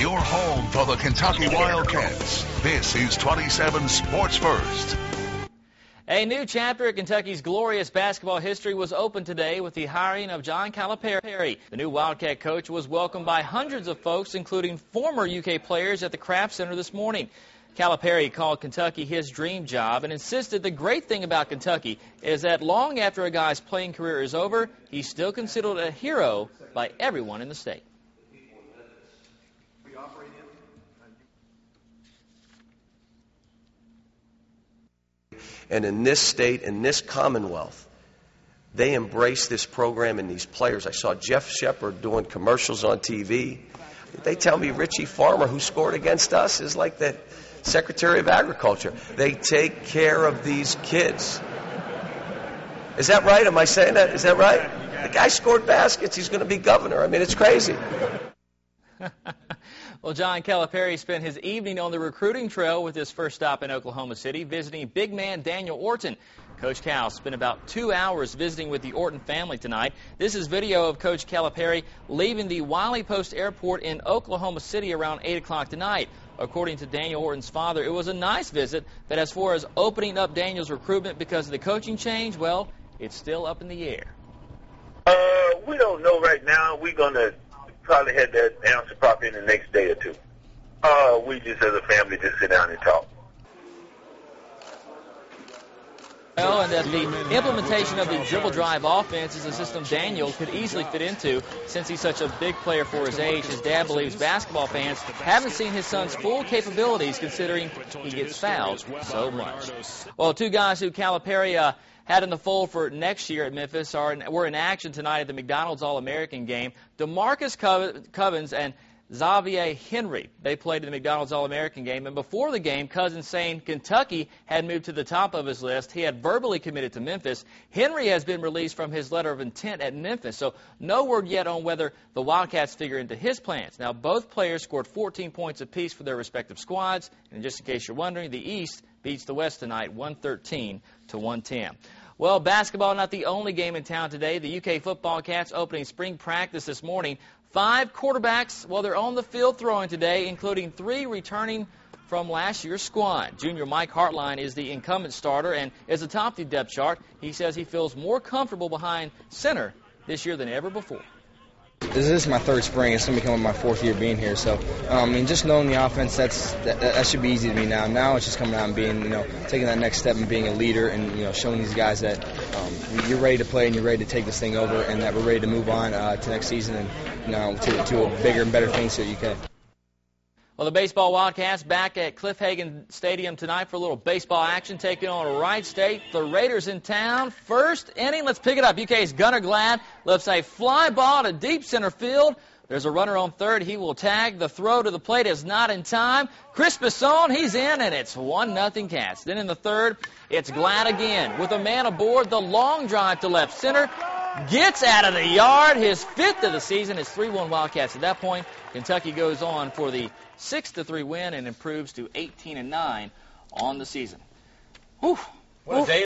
your home for the Kentucky Wildcats. This is 27 Sports First. A new chapter at Kentucky's glorious basketball history was opened today with the hiring of John Calipari. The new Wildcat coach was welcomed by hundreds of folks, including former UK players at the Kraft Center this morning. Calipari called Kentucky his dream job and insisted the great thing about Kentucky is that long after a guy's playing career is over, he's still considered a hero by everyone in the state. And in this state, in this Commonwealth, they embrace this program and these players. I saw Jeff Shepard doing commercials on TV. They tell me Richie Farmer, who scored against us, is like the Secretary of Agriculture. They take care of these kids. Is that right? Am I saying that? Is that right? The guy scored baskets. He's going to be governor. I mean, it's crazy. Well, John Calipari spent his evening on the recruiting trail with his first stop in Oklahoma City, visiting big man Daniel Orton. Coach Cal spent about 2 hours visiting with the Orton family tonight. This is video of Coach Calipari leaving the Wiley Post Airport in Oklahoma City around 8 o'clock tonight. According to Daniel Orton's father, it was a nice visit, but as far as opening up Daniel's recruitment because of the coaching change, well, it's still up in the air. We don't know right now. We're going to probably have that answer probably in the next day or two. We just as a family just sit down and talk. Well, and that the implementation of the dribble drive offense is a system Daniel could easily fit into since he's such a big player for his age. His dad believes basketball fans haven't seen his son's full capabilities considering he gets fouled so much. Well, two guys who Calipari had in the fold for next year at Memphis were in action tonight at the McDonald's All-American game. DeMarcus Cousins and Xavier Henry. They played in the McDonald's All-American game, and before the game, Cousins saying Kentucky had moved to the top of his list. He had verbally committed to Memphis. Henry has been released from his letter of intent at Memphis, so no word yet on whether the Wildcats figure into his plans. Now, both players scored 14 points apiece for their respective squads, and just in case you're wondering, the East beats the West tonight 113-110. Well, basketball not the only game in town today. The UK football Cats opening spring practice this morning. 5 quarterbacks, well, they're on the field throwing today, including 3 returning from last year's squad. Junior Mike Hartline is the incumbent starter and is atop the depth chart. He says he feels more comfortable behind center this year than ever before. This is my 3rd spring. It's going to become my 4th year being here. So, just knowing the offense, that should be easy to me now. Now it's just coming out and being, taking that next step and being a leader and, showing these guys that you're ready to play and you're ready to take this thing over and that we're ready to move on to next season and, to a bigger and better things here at UK. Well, the baseball Wildcats back at Cliff Hagan Stadium tonight for a little baseball action, taking on Wright State. The Raiders in town. First inning, let's pick it up. UK's Gunnar Glad lifts a fly ball to deep center field. There's a runner on third. He will tag. The throw to the plate is not in time. Chris Bisson, he's in, and it's 1-0 Cats. Then in the third, it's Glad again. With a man aboard, the long drive to left center. Gets out of the yard. His 5th of the season. It's 3-1 Wildcats at that point. Kentucky goes on for the 6-3 win and improves to 18-9 on the season. Whew. What a day.